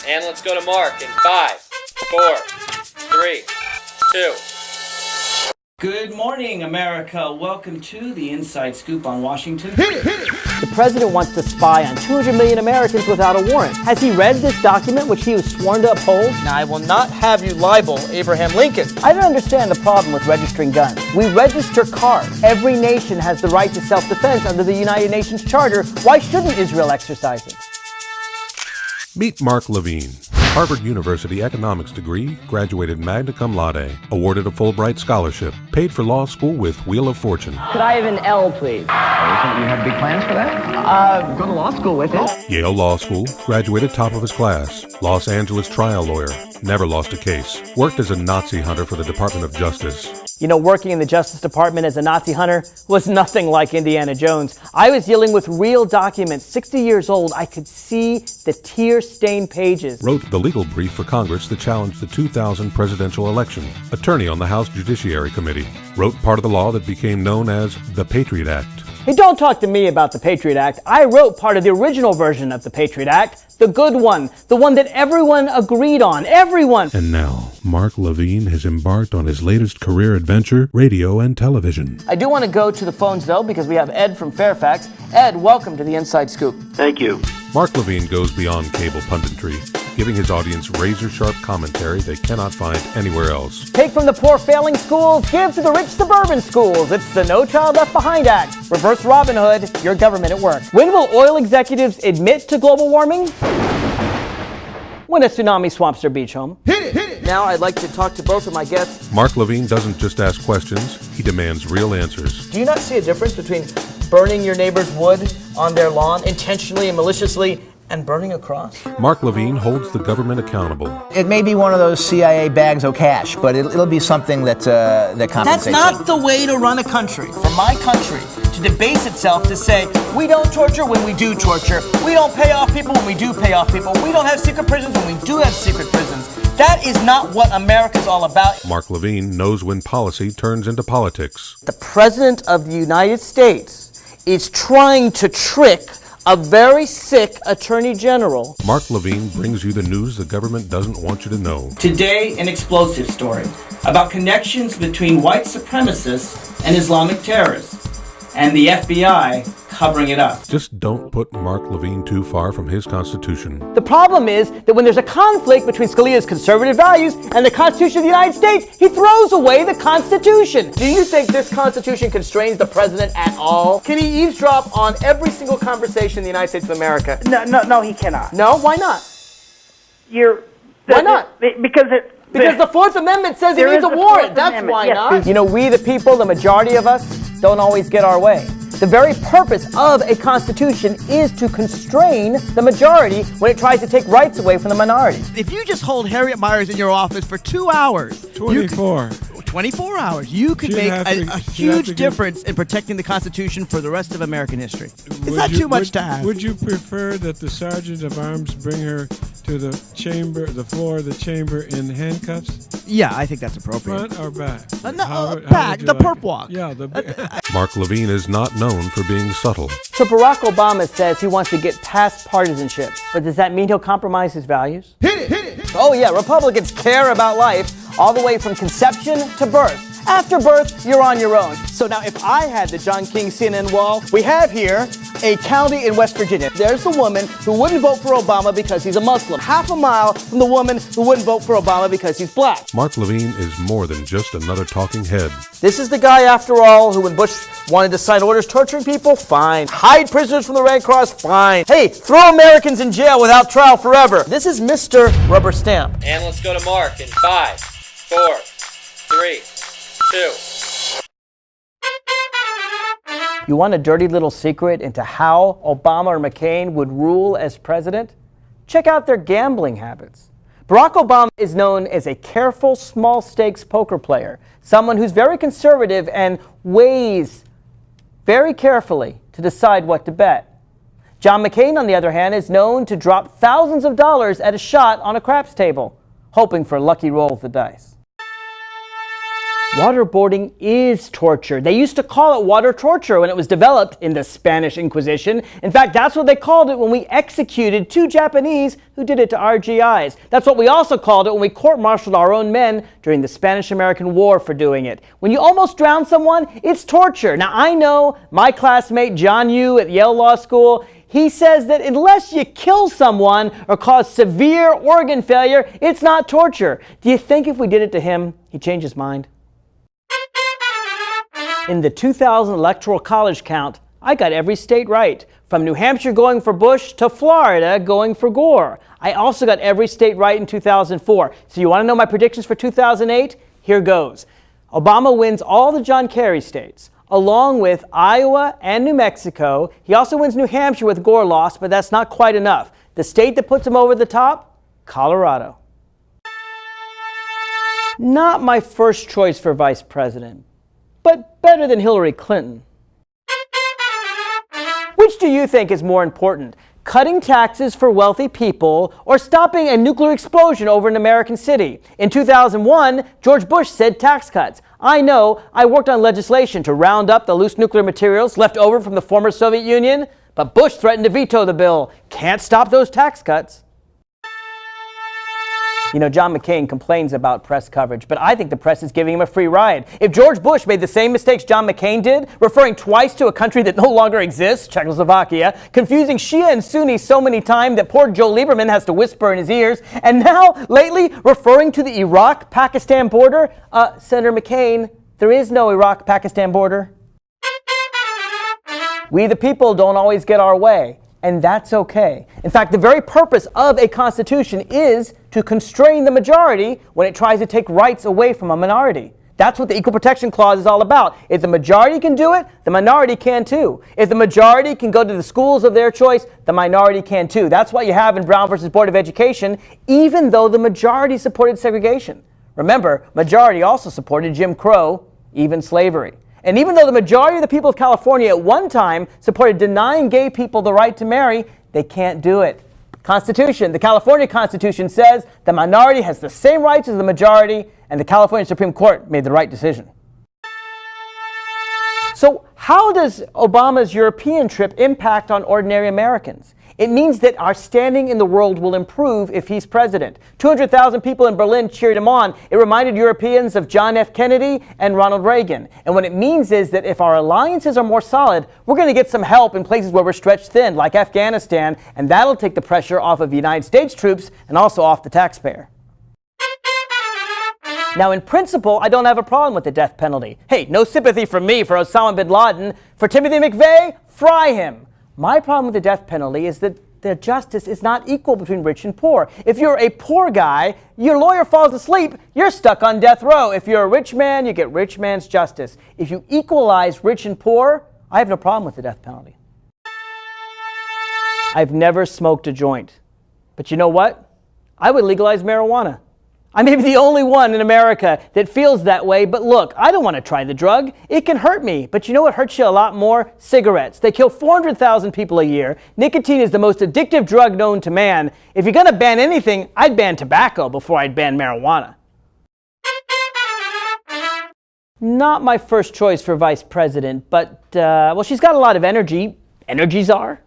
And let's go to Mark in 5, 4, 3, 2. Good morning, America. Welcome to the Inside Scoop on Washington. The president wants to spy on 200 million Americans without a warrant. Has he read this document which he was sworn to uphold? Now, I will not have you libel Abraham Lincoln. I don't understand the problem with registering guns. We register cars. Every nation has the right to self-defense under the United Nations Charter. Why shouldn't Israel exercise it? Meet Mark Levine. Harvard University economics degree, graduated magna cum laude, awarded a Fulbright scholarship, paid for law school with Wheel of Fortune. Could I have an L, please? You have big plans for that? Go to law school with it. Yale Law School, graduated top of his class, Los Angeles trial lawyer, never lost a case, worked as a Nazi hunter for the Department of Justice. You know, working in the Justice Department as a Nazi hunter was nothing like Indiana Jones. I was dealing with real documents. 60 years old, I could see the tear-stained pages. Wrote the legal brief for Congress that challenged the 2000 presidential election. Attorney on the House Judiciary Committee. Wrote part of the law that became known as the Patriot Act. Hey, don't talk to me about the Patriot Act. I wrote part of the original version of the Patriot Act, the good one, the one that everyone agreed on, everyone. And now, Mark Levine has embarked on his latest career adventure, radio and television. I do want to go to the phones, though, because we have Ed from Fairfax. Ed, welcome to the Inside Scoop. Thank you. Mark Levine goes beyond cable punditry, giving his audience razor-sharp commentary they cannot find anywhere else. Take from the poor failing schools, give to the rich suburban schools. It's the No Child Left Behind Act. Reverse Robin Hood, your government at work. When will oil executives admit to global warming? When a tsunami swamps their beach home. Now, I'd like to talk to both of my guests. Mark Levine doesn't just ask questions, he demands real answers. Do you not see a difference between burning your neighbor's wood on their lawn intentionally and maliciously and burning a cross? Mark Levine holds the government accountable. It may be one of those CIA bags of cash, but it'll be something that compensates. That's not the way to run a country. For my country to debase itself to say, we don't torture when we do torture, we don't pay off people when we do pay off people, we don't have secret prisons when we do have secret prisons. That is not what America's all about. Mark Levine knows when policy turns into politics. The President of the United States is trying to trick a very sick Attorney General. Mark Levine brings you the news the government doesn't want you to know. Today, an explosive story about connections between white supremacists and Islamic terrorists, and the FBI covering it up. Just don't put Mark Levine too far from his Constitution. The problem is that when there's a conflict between Scalia's conservative values and the Constitution of the United States, he throws away the Constitution. Do you think this Constitution constrains the president at all? Can he eavesdrop on every single conversation in the United States of America? No, he cannot. No? Why not? Why not? Because the Fourth Amendment says he needs a warrant. That's why not. You know, we the people, the majority of us, don't always get our way. The very purpose of a constitution is to constrain the majority when it tries to take rights away from the minority. If you just hold Harriet Miers in your office for 2 hours, 24 hours, you could make a huge difference in protecting the Constitution for the rest of American history. It's not too much to ask. Would you prefer that the sergeant of arms bring her to the chamber, the floor of the chamber in handcuffs? Yeah, I think that's appropriate. Front or back? Back, the perp walk. Yeah, Mark Levine is not known for being subtle. So Barack Obama says he wants to get past partisanship, but does that mean he'll compromise his values? Hit it! Oh yeah, Republicans care about life all the way from conception to birth. After birth, you're on your own. So now if I had the John King CNN wall, we have here a county in West Virginia. There's the woman who wouldn't vote for Obama because he's a Muslim. Half a mile from the woman who wouldn't vote for Obama because he's black. Mark Levine is more than just another talking head. This is the guy, after all, who when Bush wanted to sign orders torturing people, fine. Hide prisoners from the Red Cross, fine. Hey, throw Americans in jail without trial forever. This is Mr. Rubber Stamp. And let's go to Mark in 5, 4, 3, 2. You want a dirty little secret into how Obama or McCain would rule as president? Check out their gambling habits. Barack Obama is known as a careful, small-stakes poker player, someone who's very conservative and weighs very carefully to decide what to bet. John McCain, on the other hand, is known to drop thousands of dollars at a shot on a craps table, hoping for a lucky roll of the dice. Waterboarding is torture. They used to call it water torture when it was developed in the Spanish Inquisition. In fact, that's what they called it when we executed 2 Japanese who did it to our GIs. That's what we also called it when we court-martialed our own men during the Spanish-American War for doing it. When you almost drown someone, it's torture. Now, I know my classmate John Yoo at Yale Law School, he says that unless you kill someone or cause severe organ failure, it's not torture. Do you think if we did it to him, he'd change his mind? In the 2000 Electoral College count, I got every state right, from New Hampshire going for Bush to Florida going for Gore. I also got every state right in 2004. So you want to know my predictions for 2008? Here goes. Obama wins all the John Kerry states, along with Iowa and New Mexico. He also wins New Hampshire with Gore lost, but that's not quite enough. The state that puts him over the top? Colorado. Not my first choice for vice president, but better than Hillary Clinton. Which do you think is more important, cutting taxes for wealthy people or stopping a nuclear explosion over an American city? In 2001, George Bush said tax cuts. I know, I worked on legislation to round up the loose nuclear materials left over from the former Soviet Union, but Bush threatened to veto the bill. Can't stop those tax cuts. You know, John McCain complains about press coverage, but I think the press is giving him a free ride. If George Bush made the same mistakes John McCain did, referring twice to a country that no longer exists, Czechoslovakia, confusing Shia and Sunni so many times that poor Joe Lieberman has to whisper in his ears, and now, lately, referring to the Iraq-Pakistan border, Senator McCain, there is no Iraq-Pakistan border. We the people don't always get our way. And that's okay. In fact, the very purpose of a constitution is to constrain the majority when it tries to take rights away from a minority. That's what the Equal Protection Clause is all about. If the majority can do it, the minority can too. If the majority can go to the schools of their choice, the minority can too. That's what you have in Brown versus Board of Education, even though the majority supported segregation. Remember, majority also supported Jim Crow, even slavery. And even though the majority of the people of California at one time supported denying gay people the right to marry, they can't do it. Constitution, the California Constitution says the minority has the same rights as the majority, and the California Supreme Court made the right decision. So how does Obama's European trip impact on ordinary Americans? It means that our standing in the world will improve if he's president. 200,000 people in Berlin cheered him on. It reminded Europeans of John F. Kennedy and Ronald Reagan. And what it means is that if our alliances are more solid, we're going to get some help in places where we're stretched thin, like Afghanistan, and that'll take the pressure off of United States troops and also off the taxpayer. Now, in principle, I don't have a problem with the death penalty. Hey, no sympathy from me for Osama bin Laden. For Timothy McVeigh, fry him. My problem with the death penalty is that the justice is not equal between rich and poor. If you're a poor guy, your lawyer falls asleep, you're stuck on death row. If you're a rich man, you get rich man's justice. If you equalize rich and poor, I have no problem with the death penalty. I've never smoked a joint. But you know what? I would legalize marijuana. I may be the only one in America that feels that way, but look, I don't want to try the drug. It can hurt me, but you know what hurts you a lot more? Cigarettes. They kill 400,000 people a year. Nicotine is the most addictive drug known to man. If you're going to ban anything, I'd ban tobacco before I'd ban marijuana. Not my first choice for vice president, but, well, she's got a lot of energy. Energy czar.